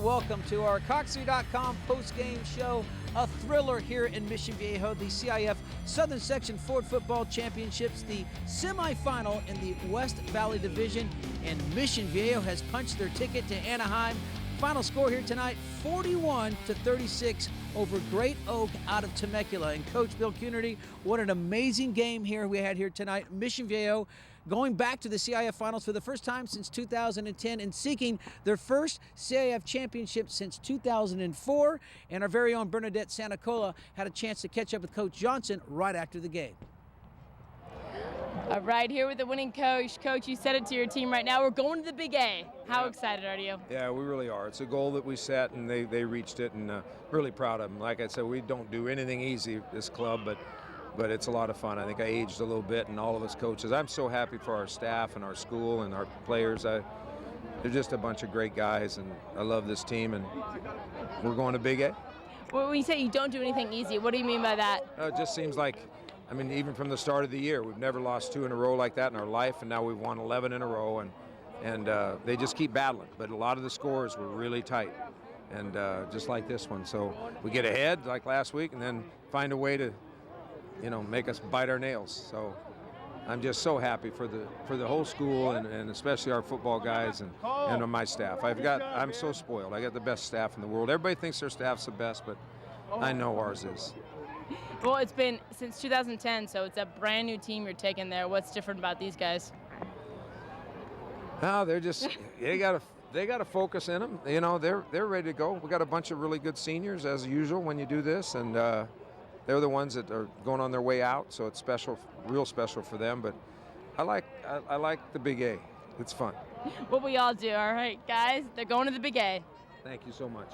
welcome to our Cox3.com post-game show. A thriller here in Mission Viejo, the CIF Southern Section Ford Football Championships, the semifinal in the West Valley Division, and Mission Viejo has punched their ticket to Anaheim. Final score here tonight, 41-36 over Great Oak out of Temecula. And Coach Bill Coonerty, what an amazing game here we had here tonight. Mission Viejo going back to the CIF Finals for the first time since 2010 and seeking their first CIF championship since 2004. And our very own Bernadette Santacola had a chance to catch up with Coach Johnson right after the game. All right, here with the winning coach. Coach, you said it to your team right now. We're going to the Big A. How excited are you? Yeah, we really are. It's a goal that we set, and they reached it, and really proud of them. Like I said, we don't do anything easy, this club, but it's a lot of fun. I think I aged a little bit, and all of us coaches. I'm so happy for our staff and our school and our players. They're just a bunch of great guys, and I love this team, and we're going to Big A. Well, when you say you don't do anything easy, what do you mean by that? It just seems like, I mean, even from the start of the year, we've never lost 2 in a row like that in our life, and now we've won 11 in a row, and they just keep battling. But a lot of the scores were really tight, and just like this one. So we get ahead like last week, and then find a way to, make us bite our nails. So I'm just so happy for the whole school, and especially our football guys and my staff. I'm so spoiled. I got the best staff in the world. Everybody thinks their staff's the best, but I know ours is. Well, it's been since 2010, so it's a brand new team you're taking there. What's different about these guys? No, they're just they got to focus in them. They're ready to go. We got a bunch of really good seniors as usual when you do this, and they're the ones that are going on their way out. So it's special, real special for them. But I like the Big A. It's fun. What we all do. All right, guys, they're going to the Big A. Thank you so much.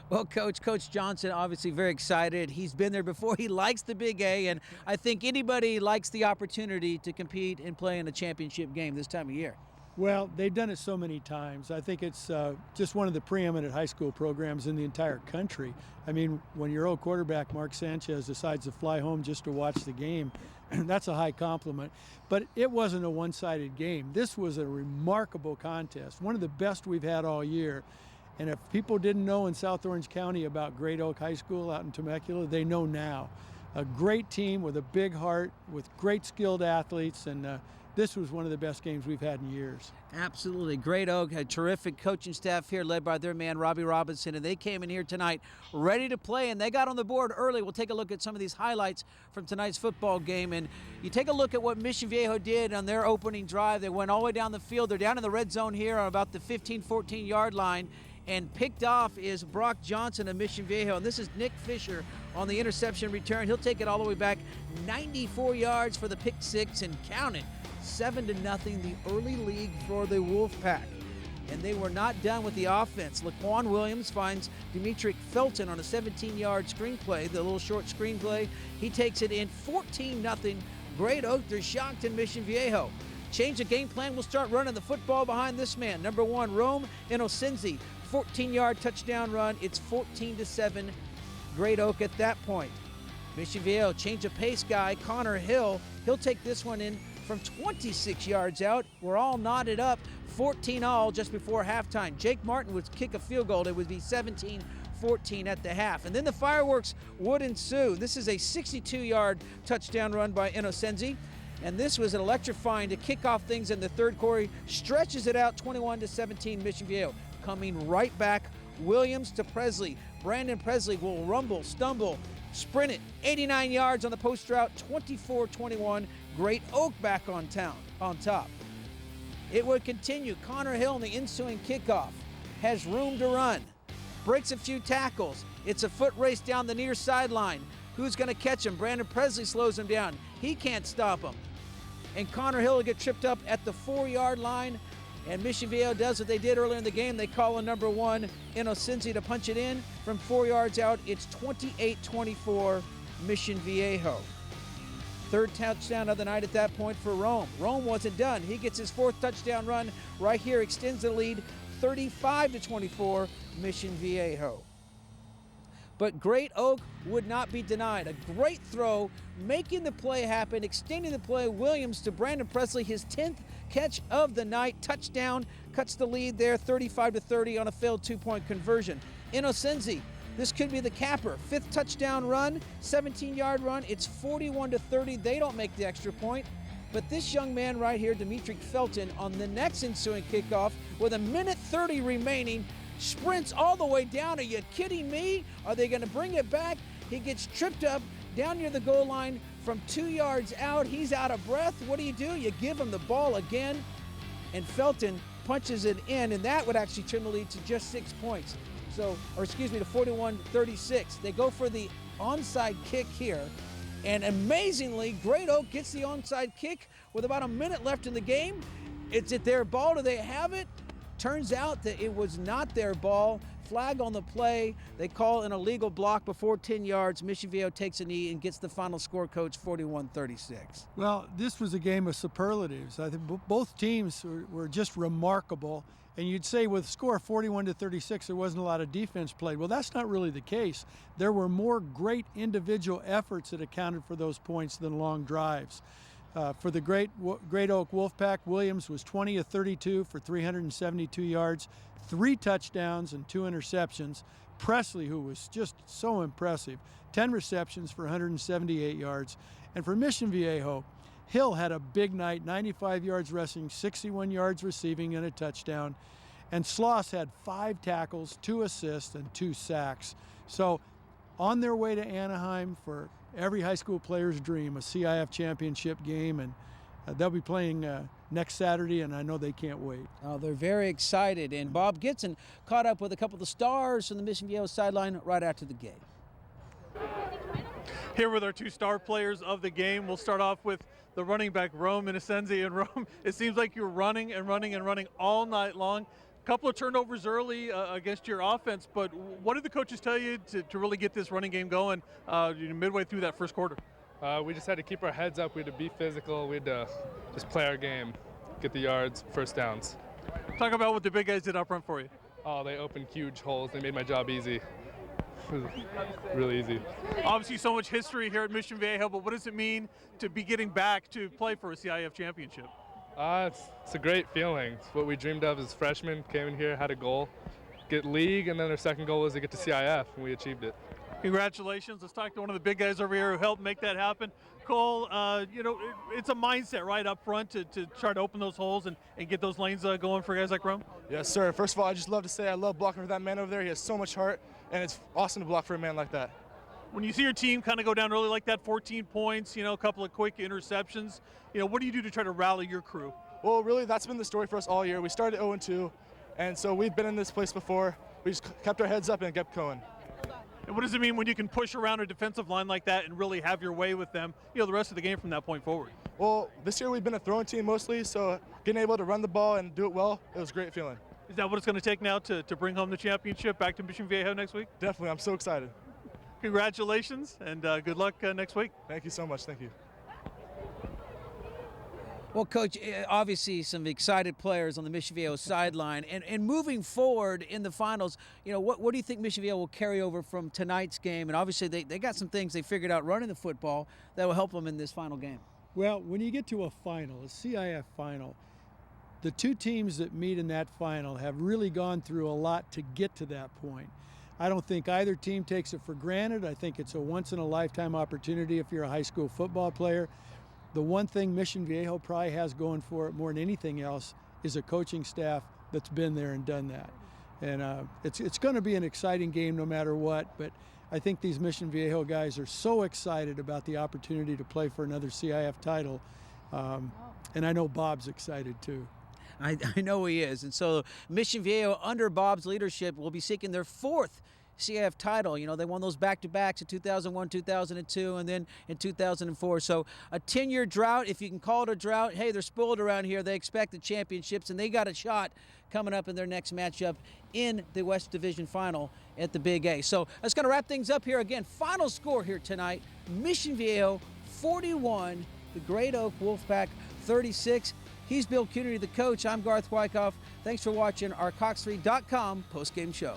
Well, Coach Johnson, obviously very excited. He's been there before. He likes the Big A, and I think anybody likes the opportunity to compete and play in a championship game this time of year. Well, they've done it so many times. I think it's just one of the preeminent high school programs in the entire country. I mean, when your old quarterback, Mark Sanchez, decides to fly home just to watch the game, that's a high compliment. But it wasn't a one-sided game. This was a remarkable contest, one of the best we've had all year. And if people didn't know in South Orange County about Great Oak High School out in Temecula, they know now. A great team with a big heart, with great skilled athletes, and this was one of the best games we've had in years. Absolutely. Great Oak had terrific coaching staff here led by their man, Robbie Robinson, and they came in here tonight ready to play, and they got on the board early. We'll take a look at some of these highlights from tonight's football game, and you take a look at what Mission Viejo did on their opening drive. They went all the way down the field. They're down in the red zone here on about the 15-14-yard line, and picked off is Brock Johnson of Mission Viejo. And this is Nick Fisher on the interception return. He'll take it all the way back 94 yards for the pick six and count it. 7-0, the early lead for the Wolfpack. And they were not done with the offense. Laquan Williams finds Dimitri Felton on a 17-yard screen play, the little short screen play. He takes it in 14-0. Great Oak, they're shocked in Mission Viejo. Change the game plan. We'll start running the football behind this man. Number 1, Rome Inocenzi. 14-yard touchdown run. It's 14-7. Great Oak at that point. Mission Viejo, change of pace guy, Connor Hill. He'll take this one in from 26 yards out. We're all knotted up. 14-all just before halftime. Jake Martin would kick a field goal. It would be 17-14 at the half. And then the fireworks would ensue. This is a 62-yard touchdown run by Inocenzi. And this was electrifying to kick off things in the third quarter. Stretches it out 21-17 Mission Viejo. Coming right back, Williams to Presley. Brandon Presley will rumble, stumble, sprint it. 89 yards on the post route, 24-21. Great Oak back on top. It would continue. Connor Hill in the ensuing kickoff has room to run. Breaks a few tackles. It's a foot race down the near sideline. Who's going to catch him? Brandon Presley slows him down. He can't stop him. And Connor Hill will get tripped up at the 4-yard line. And Mission Viejo does what they did earlier in the game. They call on number 1, Inocenzi, to punch it in from 4 yards out. It's 28-24 Mission Viejo. Third touchdown of the night at that point for Rome. Rome wasn't done. He gets his 4th touchdown run right here, extends the lead 35-24 Mission Viejo. But Great Oak would not be denied. A great throw, making the play happen, extending the play. Williams to Brandon Presley, his 10th catch of the night. Touchdown, cuts the lead there 35-30 on a failed two-point conversion. Innocenzi, this could be the capper. 5th touchdown run, 17-yard run. It's 41-30. They don't make the extra point. But this young man right here, Dimitri Felton, on the next ensuing kickoff with 1:30 remaining, sprints all the way down. Are you kidding me? Are they going to bring it back? He gets tripped up down near the goal line from 2 yards out. He's out of breath. What do? You give him the ball again, and Felton punches it in, and that would actually turn the lead to just 6 points. So, or excuse me, to 41-36. They go for the onside kick here, and amazingly, Great Oak gets the onside kick with about a minute left in the game. Is it their ball? Do they have it? Turns out that it was not their ball. Flag on the play. They call an illegal block before 10 yards. Mission Viejo takes a knee and gets the final score, Coach, 41-36. Well, this was a game of superlatives. I think both teams were just remarkable. And you'd say with score 41-36, there wasn't a lot of defense played. Well, that's not really the case. There were more great individual efforts that accounted for those points than long drives. For the Great Oak Wolfpack, Williams was 20 of 32 for 372 yards, 3 touchdowns and 2 interceptions. Presley, who was just so impressive, 10 receptions for 178 yards. And for Mission Viejo, Hill had a big night, 95 yards rushing, 61 yards receiving, and a touchdown. And Sloss had 5 tackles, 2 assists, and 2 sacks. So on their way to Anaheim for every high school player's dream, a CIF championship game, and they'll be playing next Saturday, and I know they can't wait. Oh, they're very excited, and Bob Gitson caught up with a couple of the stars from the Mission Viejo sideline right after the game. Here with our 2 star players of the game. We'll start off with the running back, Rome Innocenzi. And Rome, it seems like you're running and running and running all night long. A couple of turnovers early against your offense, but what did the coaches tell you to really get this running game going midway through that first quarter? We just had to keep our heads up. We had to be physical. We had to just play our game, get the yards, first downs. Talk about what the big guys did up front for you. Oh, they opened huge holes. They made my job easy. It was really easy. Obviously so much history here at Mission Viejo, but what does it mean to be getting back to play for a CIF championship? It's a great feeling. It's what we dreamed of as freshmen. Came in here, had a goal, get league, and then our second goal was to get to CIF, and we achieved it. Congratulations. Let's talk to one of the big guys over here who helped make that happen. Cole, it's a mindset right up front to try to open those holes and get those lanes going for guys like Rome. Yes, sir. First of all, I just love to say I love blocking for that man over there. He has so much heart, and it's awesome to block for a man like that. When you see your team kind of go down early like that, 14 points, a couple of quick interceptions, what do you do to try to rally your crew? Well, really, that's been the story for us all year. We started 0-2, and so we've been in this place before. We just kept our heads up and kept going. And what does it mean when you can push around a defensive line like that and really have your way with them, the rest of the game from that point forward? Well, this year we've been a throwing team mostly, so getting able to run the ball and do it well, it was a great feeling. Is that what it's going to take now to bring home the championship back to Mission Viejo next week? Definitely. I'm so excited. Congratulations, and good luck next week. Thank you so much. Thank you. Well, Coach, obviously some excited players on the Mission Viejo sideline. And moving forward in the finals, what do you think Mission Viejo will carry over from tonight's game? And obviously they got some things they figured out running the football that will help them in this final game. Well, when you get to a final, a CIF final, the 2 teams that meet in that final have really gone through a lot to get to that point. I don't think either team takes it for granted. I think it's a once-in-a-lifetime opportunity if you're a high school football player. The one thing Mission Viejo probably has going for it more than anything else is a coaching staff that's been there and done that. And it's going to be an exciting game no matter what, but I think these Mission Viejo guys are so excited about the opportunity to play for another CIF title, and I know Bob's excited too. I know he is. And so Mission Viejo, under Bob's leadership, will be seeking their 4th CIF title. They won those back-to-backs in 2001, 2002, and then in 2004. So a 10-year drought, if you can call it a drought. Hey, they're spoiled around here. They expect the championships, and they got a shot coming up in their next matchup in the West Division Final at the Big A. So that's going to wrap things up here. Again, final score here tonight, Mission Viejo 41, the Great Oak Wolfpack 36. He's Bill Cunity, the coach. I'm Garth Wyckoff. Thanks for watching our Cox3.com postgame show.